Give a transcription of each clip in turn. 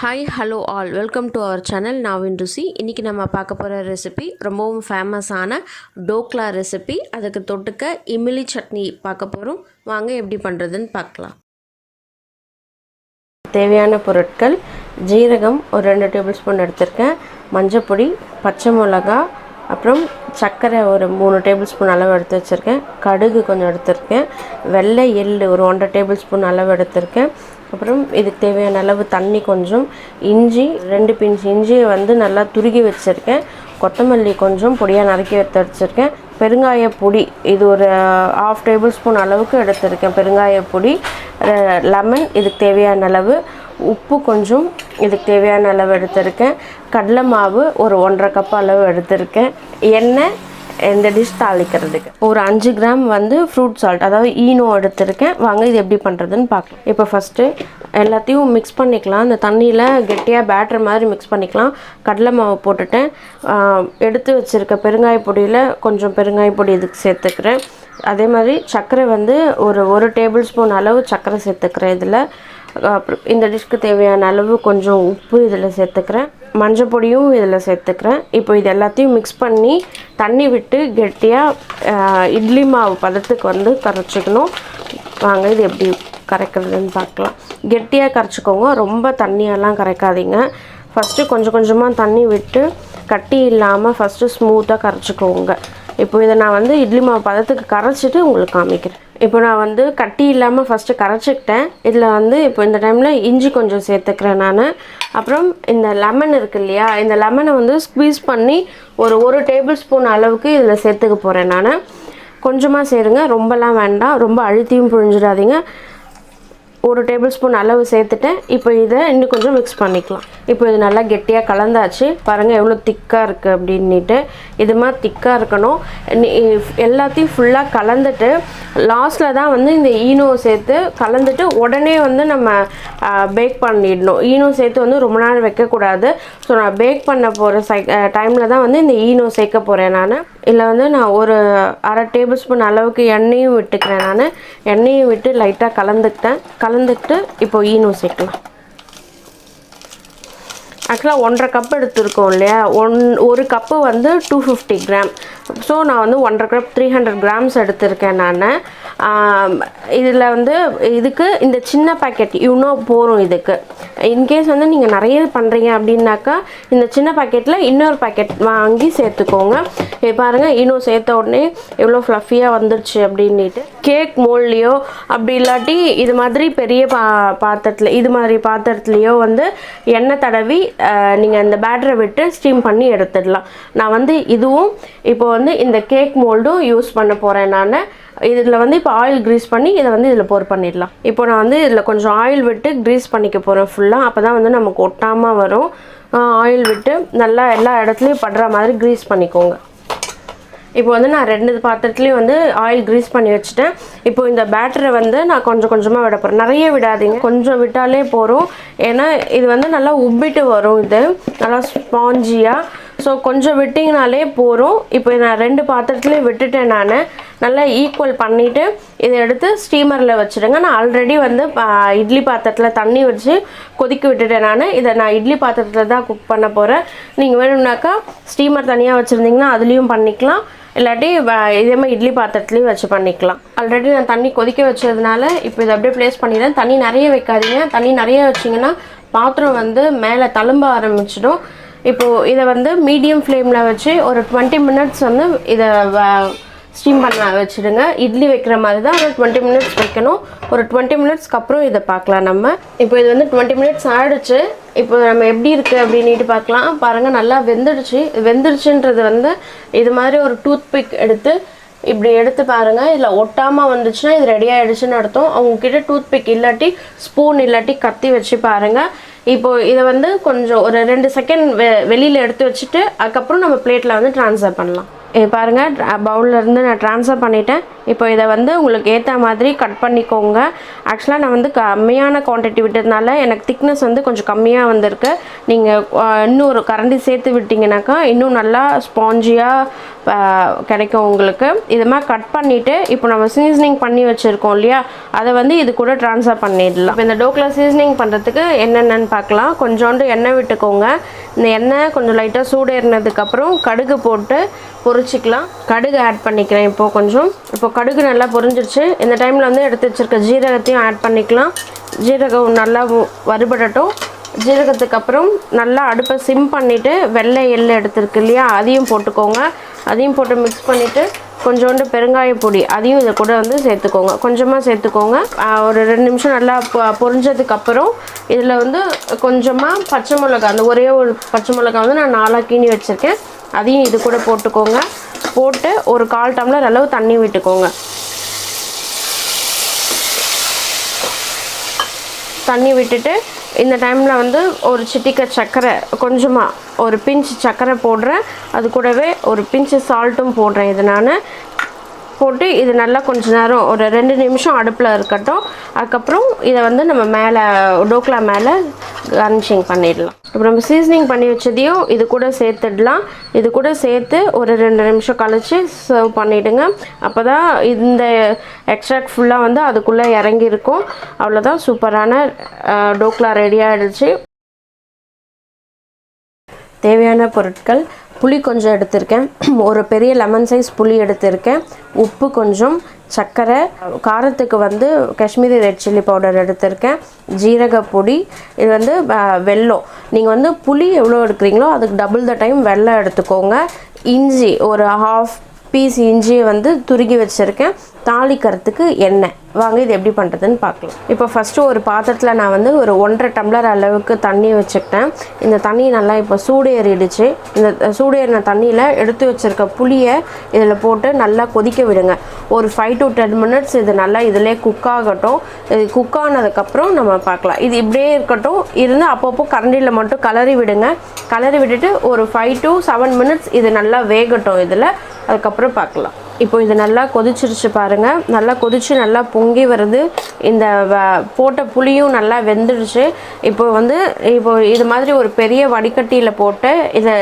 Hi, hello all. Welcome to our channel Naavin Rusi. இன்னைக்கு நம்ம பார்க்க போற ரெசிபி ரொம்பவும் ஃபேமஸான டோக்லா ரெசிபி. அதுக்கு தொட்டுக்க இம்லி சட்னி பார்க்க போறோம். வாங்க எப்படி பண்றதுன்னு பார்க்கலாம். தேவையான பொருட்கள்: ஜீரகம் ஒரு 2 டேபிள்ஸ்பூன் எடுத்துர்க்கேன், மஞ்சள் பொடி, பச்சை மிளகாய், அப்புறம் சர்க்கரை ஒரு 3 டேபிள்ஸ்பூன் அளவு எடுத்து வச்சுருக்கேன், கடுகு கொஞ்சம் எடுத்துருக்கேன், வெள்ளை எள்ளு ஒரு 1.5 டேபிள்ஸ்பூன் அளவு எடுத்துருக்கேன், அப்புறம் இதுக்கு தேவையான அளவு தண்ணி கொஞ்சம், இஞ்சி 2 பிஞ்ச் இஞ்சியை நல்லா துருகி வச்சுருக்கேன், கொத்தமல்லி கொஞ்சம் பொடியாக நறுக்கி எடுத்து வச்சுருக்கேன், பெருங்காய பொடி இது ஒரு 1/2 டேபிள்ஸ்பூன் அளவுக்கு எடுத்துருக்கேன் பெருங்காய பொடி, லெமன் இதுக்கு தேவையான அளவு, உப்பு கொஞ்சம் இதுக்கு தேவையான அளவு எடுத்துருக்கேன், கடலை மாவு ஒரு 1.5 கப் அளவு எடுத்துருக்கேன், எண்ணெய் இந்த டிஷ் தாளிக்கிறதுக்கு ஒரு 5 கிராம் ஃப்ரூட் சால்ட் அதாவது ஈனோ எடுத்துருக்கேன். வாங்க இது எப்படி பண்ணுறதுன்னு பார்க்கலாம். இப்போ ஃபஸ்ட்டு எல்லாத்தையும் மிக்ஸ் பண்ணிக்கலாம். அந்த தண்ணியில் கெட்டியாக பேட்டர் மாதிரி மிக்ஸ் பண்ணிக்கலாம். கடலை மாவு போட்டுட்டேன், எடுத்து வச்சுருக்க பெருங்காய பொடியில் கொஞ்சம் பெருங்காய பொடி இதுக்கு சேர்த்துக்கிறேன். அதே மாதிரி சர்க்கரை ஒரு டேபிள்ஸ்பூன் அளவு சர்க்கரை சேர்த்துக்கிறேன். இதில் அப்புறம் இந்த டிஷ்க்கு தேவையான அளவு கொஞ்சம் உப்பு இதில் சேர்த்துக்கிறேன், மஞ்சள் பொடியும் இதில் சேர்த்துக்கிறேன். இப்போ இது எல்லாத்தையும் மிக்ஸ் பண்ணி தண்ணி விட்டு கெட்டியாக இட்லி மாவு பதத்துக்கு கரைச்சிக்கணும். வாங்க இது எப்படி கரைக்கிறதுன்னு பார்க்கலாம். கெட்டியாக கரைச்சிக்கோங்க, ரொம்ப தண்ணியெல்லாம் கரைக்காதீங்க. ஃபஸ்ட்டு கொஞ்சம் கொஞ்சமாக தண்ணி விட்டு கட்டி இல்லாமல் ஃபஸ்ட்டு ஸ்மூத்தாக கரைச்சிக்கோங்க. இப்போ இதை நான் இட்லி மாவு பதத்துக்கு கரைச்சிட்டு உங்களுக்கு காமிக்கிறேன். இப்போ நான் கட்டி இல்லாமல் ஃபஸ்ட்டு கரைச்சிக்கிட்டேன். இதில் இப்போ இந்த டைமில் இஞ்சி கொஞ்சம் சேர்த்துக்கிறேன் நான். அப்புறம் இந்த லெமன் இருக்குது இல்லையா, இந்த லெமனை ஸ்க்வீஸ் பண்ணி ஒரு டேபிள்ஸ்பூன் அளவுக்கு இதில் சேர்த்துக்க போகிறேன் நான். கொஞ்சமாக சேருங்க, ரொம்பலாம் வேண்டாம், ரொம்ப அழுத்தியும் புழிஞ்சிடாதீங்க. 1 டேபிள்ஸ்பூன் அளவு சேர்த்துட்டேன். இப்போ இதை இன்னும் கொஞ்சம் மிக்ஸ் பண்ணிக்கலாம். இப்போ இது நல்லா கெட்டியாக கலந்தாச்சு. பாருங்கள் எவ்வளோ திக்காக இருக்குது அப்படின்ட்டு. இது மாதிரி திக்காக இருக்கணும். எல்லாத்தையும் ஃபுல்லாக கலந்துட்டு லாஸ்ட்டில் தான் இந்த ஈனோ சேர்த்து கலந்துட்டு உடனே நம்ம பேக் பண்ணிடணும். ஈனோ சேர்த்து ரொம்ப நேரம் வைக்கக்கூடாது. ஸோ நான் பேக் பண்ண போகிற டைமில் தான் இந்த ஈனோ சேர்க்க போகிறேன் நான். இதில் நான் ஒரு 1/2 டேபிள்ஸ்பூன் அளவுக்கு எண்ணெயும் விட்டுக்கிறேன் நான். எண்ணெயும் விட்டு லைட்டாக கலந்துக்கிட்டு இப்போ ஈனோ சேர்க்கலாம். ஆக்சுவலாக 1.5 கப் எடுத்துருக்கோம் இல்லையா, ஒரு கப்பு 250 கிராம். ஸோ நான் 1.5 கப் 300 கிராம்ஸ் எடுத்திருக்கேன் நான். இதில் இதுக்கு இந்த சின்ன பேக்கெட் இவ்வளோ போகிறோம். இதுக்கு இன்கேஸ் நீங்கள் நிறைய பண்ணுறீங்க அப்படின்னாக்கா இந்த சின்ன பேக்கெட்டில் இன்னொரு பேக்கெட் வாங்கி சேர்த்துக்கோங்க. பாருங்கள் ஈனோ சேர்த்த உடனே எவ்வளோ ஃப்ளஃபியாக வந்துடுச்சு அப்படின்ட்டு. கேக் மோல்ட்லேயோ அப்படி இல்லாட்டி இது மாதிரி பெரிய பாத்திரத்தில் இது மாதிரி பாத்திரத்துலேயோ எண்ணெய் தடவி நீங்கள் இந்த பேட்டரை விட்டு ஸ்டீம் பண்ணி எடுத்துடலாம். நான் இதுவும் இப்போ இந்த கேக் மோல்டும் யூஸ் பண்ண போகிறேன் நான். இதில் இப்போ ஆயில் க்ரீஸ் பண்ணி இதை இதில் போர் பண்ணிடலாம். இப்போ நான் இதில் கொஞ்சம் ஆயில் விட்டு க்ரீஸ் பண்ணிக்க போகிறேன் ஃபுல்லாக. அப்போ தான் நமக்கு ஒட்டாமல் வரும். ஆயில் விட்டு நல்லா எல்லா இடத்துலையும் படுற மாதிரி க்ரீஸ் பண்ணிக்கோங்க. இப்போ நான் 2 பாத்திரத்துலேயும் ஆயில் க்ரீஸ் பண்ணி வச்சுட்டேன். இப்போ இந்த பேட்டரை நான் கொஞ்சம் கொஞ்சமாக விட போகிறேன். நிறைய விடாதீங்க, கொஞ்சம் விட்டாலே போகிறோம். ஏன்னா இது நல்லா உப்பிட்டு வரும், இது நல்லா ஸ்பாஞ்சியாக. ஸோ கொஞ்சம் விட்டிங்கனாலே போகிறோம். இப்போ நான் 2 பாத்திரத்துலேயும் விட்டுட்டேன் நான். நல்லா ஈக்குவல் பண்ணிவிட்டு இதை எடுத்து ஸ்டீமரில் வச்சுடுங்க. நான் ஆல்ரெடி இட்லி பாத்திரத்தில் தண்ணி வச்சு கொதிக்க விட்டுட்டேன் நான். இதை நான் இட்லி பாத்திரத்தில் தான் குக் பண்ண போகிறேன். நீங்கள் வேணும்னாக்கா ஸ்டீமர் தனியாக வச்சுருந்தீங்கன்னா அதுலேயும் பண்ணிக்கலாம், இல்லாட்டி இதே மாதிரி இட்லி பாத்திரத்துலேயும் வச்சு பண்ணிக்கலாம். ஆல்ரெடி நான் தண்ணி கொதிக்க வச்சதுனால இப்போ இதை அப்படியே ப்ளேஸ் பண்ணிடுறேன். தண்ணி நிறைய வைக்காதீங்க. தண்ணி நிறைய வச்சிங்கன்னா பாத்திரம் மேலே தழும்ப ஆரம்பிச்சிடும். இப்போது இதை மீடியம் ஃப்ளேமில் வச்சு ஒரு 20 மினிட்ஸ் இதை ஸ்டீம் பண்ண வச்சுடுங்க. இட்லி வைக்கிற மாதிரி தான், ஒரு 20 மினிட்ஸ் வைக்கணும். ஒரு 20 மினிட்ஸ்க்கு அப்புறம் இதை பார்க்கலாம் நம்ம. இப்போ இது 20 மினிட்ஸ் ஆகிடுச்சு. இப்போ நம்ம எப்படி இருக்குது அப்படின்ட்டு பார்க்கலாம். பாருங்கள் நல்லா வெந்துடுச்சு. வெந்துடுச்சுன்றது இது மாதிரி ஒரு டூத் பிக் எடுத்து இப்படி எடுத்து பாருங்கள். இதில் ஒட்டாமல் வந்துச்சுன்னா இது ரெடி ஆகிடுச்சுன்னு அர்த்தம். அவங்கக்கிட்ட டூத் பிக் இல்லாட்டி ஸ்பூன் இல்லாட்டி கத்தி வச்சு பாருங்கள். இப்போது இதை கொஞ்சம் ஒரு 2 செகண்ட் வெளியில் எடுத்து வச்சுட்டு அதுக்கப்புறம் நம்ம பிளேட்டில் ட்ரான்ஸ்ஃபர் பண்ணலாம். பாருங்கள் பவுலில் இருந்து நான் ட்ரான்ஸ்ஃபர் பண்ணிட்டேன். இப்போ இதை வந்து உங்களுக்கு ஏற்ற மாதிரி கட் பண்ணிக்கோங்க. ஆக்சுவலாக நான் வந்து கம்மியான குவான்டிட்டி விட்டதுனால எனக்கு திக்னஸ் வந்து கொஞ்சம் கம்மியாக வந்திருக்கு. நீங்கள் இன்னும் ஒரு கரண்டி சேர்த்து விட்டிங்கனாக்கா இன்னும் நல்லா ஸ்பாஞ்சியாக கிடைக்கும் உங்களுக்கு. இது மாதிரி கட் பண்ணிவிட்டு இப்போ நம்ம சீசனிங் பண்ணி வச்சுருக்கோம் இல்லையா, அதை வந்து இது கூட ட்ரான்ஸ்ஃபர் பண்ணிடலாம். இப்போ இந்த டோக்லா சீசனிங் பண்ணுறதுக்கு என்னென்னு பார்க்கலாம். கொஞ்சோண்டு எண்ணெய் விட்டுக்கோங்க. இந்த எண்ணெய் கொஞ்சம் லைட்டாக சூடேறினதுக்கப்புறம் கடுகு போட்டு பொரிச்சிக்கலாம். கடுகு ஆட் பண்ணிக்கிறேன் இப்போது கொஞ்சம். இப்போ கடுகு நல்லா பொரிஞ்சிருச்சு. இந்த டைமில் வந்து எடுத்து வச்சுருக்க ஜீரகத்தையும் ஆட் பண்ணிக்கலாம். ஜீரகம் நல்லா வறுபடட்டும். ஜீரகத்துக்கு அப்புறம் நல்லா அடுப்பை சிம் பண்ணிவிட்டு வெள்ளை எள்ளு எடுத்துருக்கு இல்லையா, அதையும் போட்டுக்கோங்க. அதையும் போட்டு மிக்ஸ் பண்ணிவிட்டு கொஞ்சோண்டு பெருங்காய பொடி அதையும் இதை கூட வந்து சேர்த்துக்கோங்க. கொஞ்சமாக சேர்த்துக்கோங்க. ஒரு 2 நிமிஷம் நல்லா பொரிஞ்சதுக்கப்புறம் இதில் வந்து கொஞ்சமாக பச்சை மிளகா, அந்த ஒரே ஒரு பச்சை மிளகா வந்து நான் 4 கீனி வச்சுருக்கேன், அதையும் இது கூட போட்டுக்கோங்க. போட்டு ஒரு 1/4 டம்ளர் அளவு தண்ணி விட்டுக்கோங்க. தண்ணி விட்டுட்டு இந்த டைமில் வந்து ஒரு சிட்டிக்கை சர்க்கரை, கொஞ்சமாக ஒரு பிஞ்ச் சர்க்கரை போடுறேன். அது கூடவே ஒரு பிஞ்சு சால்ட்டும் போடுறேன். இது நான் போட்டு இது நல்லா கொஞ்சம் நேரம் ஒரு 2 நிமிஷம் அடுப்பில் இருக்கட்டும். அதுக்கப்புறம் இதை வந்து நம்ம மேலே டோக்லா மேலே கார்னிஷிங் பண்ணிடலாம். அப்புறம் நம்ம சீசனிங் பண்ணி வச்சதையும் இது கூட சேர்த்துடலாம். இது கூட சேர்த்து ஒரு 2 நிமிஷம் கழித்து சர்வ் பண்ணிவிடுங்க. அப்போ தான் இந்த எக்ஸ்ட்ராக்ட் ஃபுல்லாக வந்து அதுக்குள்ளே இறங்கியிருக்கும். அவ்வளோதான், சூப்பரான டோக்லா ரெடி ஆகிடுச்சு. தேவையான பொருட்கள்: புளி கொஞ்சம் எடுத்திருக்கேன், ஒரு பெரிய லெமன் சைஸ் புளி எடுத்திருக்கேன், உப்பு கொஞ்சம், சர்க்கரை, காரத்துக்கு வந்து காஷ்மீரி ரெட் சில்லி பவுடர் எடுத்திருக்கேன், ஜீரக பொடி, இது வந்து வெல்லம். நீங்கள் வந்து புளி எவ்வளோ எடுக்கிறீங்களோ அதுக்கு டபுள் த டைம் வெல்லம் எடுத்துக்கோங்க. இஞ்சி ஒரு 1/2 பீஸ் இஞ்சியை வந்து துருகி வச்சுருக்கேன். தாளிக்கிறதுக்கு எண்ணெய். வாங்க இது எப்படி பண்ணுறதுன்னு பார்க்கலாம். இப்போ ஃபஸ்ட்டு ஒரு பாத்திரத்தில் நான் வந்து ஒரு 1.5 டம்ளர் அளவுக்கு தண்ணி வச்சுக்கிட்டேன். இந்த தண்ணி நல்லா இப்போ சூடேறிடுச்சு. இந்த சூடேறின தண்ணியில் எடுத்து வச்சுருக்க புளியை இதில் போட்டு நல்லா கொதிக்க விடுங்க. ஒரு 5 to 10 மினிட்ஸ் இது நல்லா இதிலே குக் ஆகட்டும். இது குக் ஆனதுக்கப்புறம் நம்ம பார்க்கலாம். இது இப்படியே இருக்கட்டும். இருந்து அப்பப்போ கரண்டியில் மட்டும் கலரி விடுங்க. கலரி விட்டுட்டு ஒரு 5 to 7 மினிட்ஸ் இது நல்லா வேகட்டும் இதில். அதுக்கப்புறம் பார்க்கலாம். இப்போ இது நல்லா கொதிச்சிருச்சு பாருங்கள். நல்லா கொதிச்சு நல்லா பொங்கி வருது. இந்த போட்ட புளியும் நல்லா வெந்துடுச்சு. இப்போ இது மாதிரி ஒரு பெரிய வடிகட்டியில் போட்டு இதை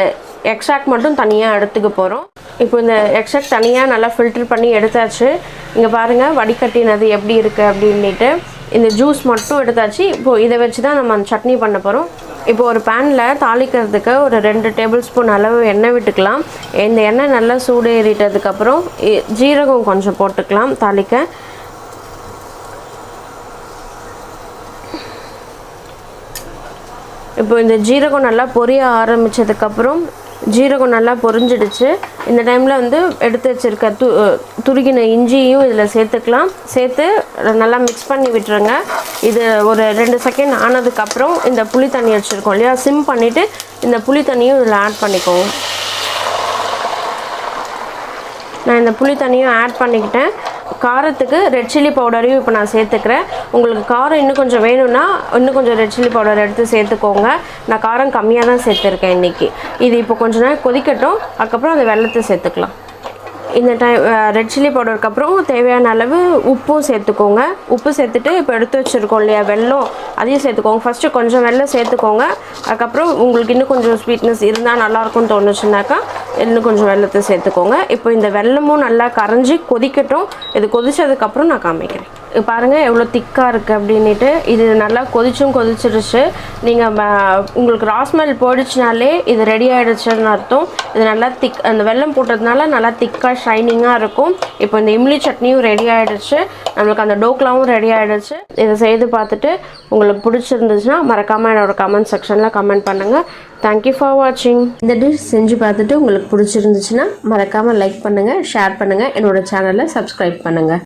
எக்ஸ்ட்ராக்ட் மட்டும் தனியாக எடுத்துக்க போகிறோம். இப்போ இந்த எக்ஸ்ட்ராக்ட் தனியாக நல்லா ஃபில்டர் பண்ணி எடுத்தாச்சு. இங்கே பாருங்கள் வடிகட்டினது எப்படி இருக்குது அப்படின்ட்டு. இந்த ஜூஸ் மட்டும் எடுத்தாச்சு. இப்போது இதை வச்சு தான் நம்ம அந்த சட்னி பண்ண போகிறோம். இப்போ ஒரு பேனில் தாளிக்கிறதுக்கு ஒரு 2 டேபிள் ஸ்பூன் அளவு எண்ணெய் விட்டுக்கலாம். இந்த எண்ணெய் நல்லா சூடேறிட்டதுக்கப்புறம் ஜீரகம் கொஞ்சம் போட்டுக்கலாம் தாளிக்க. இப்போ இந்த ஜீரகம் நல்லா பொரிய ஆரம்பித்ததுக்கப்புறம் ஜீரகம் நல்லா பொரிஞ்சிடுச்சு. இந்த டைமில் வந்து எடுத்து வச்சுருக்க துருகின இஞ்சியும் இதில் சேர்த்துக்கலாம். சேர்த்து நல்லா மிக்ஸ் பண்ணி விட்டுருங்க. இது ஒரு 2 செகண்ட் ஆனதுக்கப்புறம் இந்த புளி தண்ணி வச்சுருக்கோம் இல்லையா, சிம் பண்ணிவிட்டு இந்த புளி தண்ணியும் இதில் ஆட் பண்ணிக்கோங்க. நான் இந்த புளி தண்ணியும் ஆட் பண்ணிக்கிட்டேன். காரத்துக்கு ரெட் சில்லி பவுடரையும் இப்போ நான் சேர்த்துக்கிறேன். உங்களுக்கு காரம் இன்னும் கொஞ்சம் வேணும்னா இன்னும் கொஞ்சம் ரெட் சில்லி பவுடர் எடுத்து சேர்த்துக்கோங்க. நான் காரம் கம்மியாக தான் சேர்த்துருக்கேன் இன்றைக்கி. இது இப்போ கொஞ்ச நேரம் கொதிக்கட்டும். அதுக்கப்புறம் அந்த வெல்லத்தை சேர்த்துக்கலாம். இந்த ரெட் சில்லி பவுடருக்கு அப்புறம் தேவையான அளவு உப்பும் சேர்த்துக்கோங்க. உப்பு சேர்த்துட்டு இப்போ எடுத்து வச்சுருக்கோம் இல்லையா வெல்லம், அதையும் சேர்த்துக்கோங்க. ஃபஸ்ட்டு கொஞ்சம் வெல்லம் சேர்த்துக்கோங்க. அதுக்கப்புறம் உங்களுக்கு இன்னும் கொஞ்சம் ஸ்வீட்னஸ் இருந்தால் நல்லாயிருக்கும்னு தோணுச்சுனாக்கா இன்னும் கொஞ்சம் வெல்லத்தை சேர்த்துக்கோங்க. இப்போ இந்த வெல்லமும் நல்லா கரைஞ்சி கொதிக்கட்டும். இது கொதிச்சதுக்கப்புறம் நான் காமிக்கிறேன். பாருங்கள் எவ்வளோ திக்காக இருக்குது அப்படின்ட்டு. இது நல்லா கொதிச்சிருச்சு. நீங்கள் உங்களுக்கு ராஸ்மெல் போயிடுச்சுனாலே இது ரெடி ஆகிடுச்சுன்னு அர்த்தம். இது நல்லா அந்த வெல்லம் போட்டதுனால நல்லா திக்காக ஷைனிங்காக இருக்கும். இப்போ இந்த இம்லி சட்னியும் ரெடி ஆகிடுச்சு. நம்மளுக்கு அந்த டோக்லாவும் ரெடி ஆகிடுச்சு. இதை செய்து பார்த்துட்டு உங்களுக்கு பிடிச்சிருந்துச்சுன்னா மறக்காமல் என்னோடய கமெண்ட் செக்ஷனில் கமெண்ட் பண்ணுங்கள். தேங்க்யூ ஃபார் வாட்சிங். இந்த டிஷ் செஞ்சு பார்த்துட்டு உங்களுக்கு பிடிச்சிருந்துச்சுன்னா மறக்காமல் லைக் பண்ணுங்கள், ஷேர் பண்ணுங்கள், என்னோடய சேனலை சப்ஸ்கிரைப் பண்ணுங்கள்.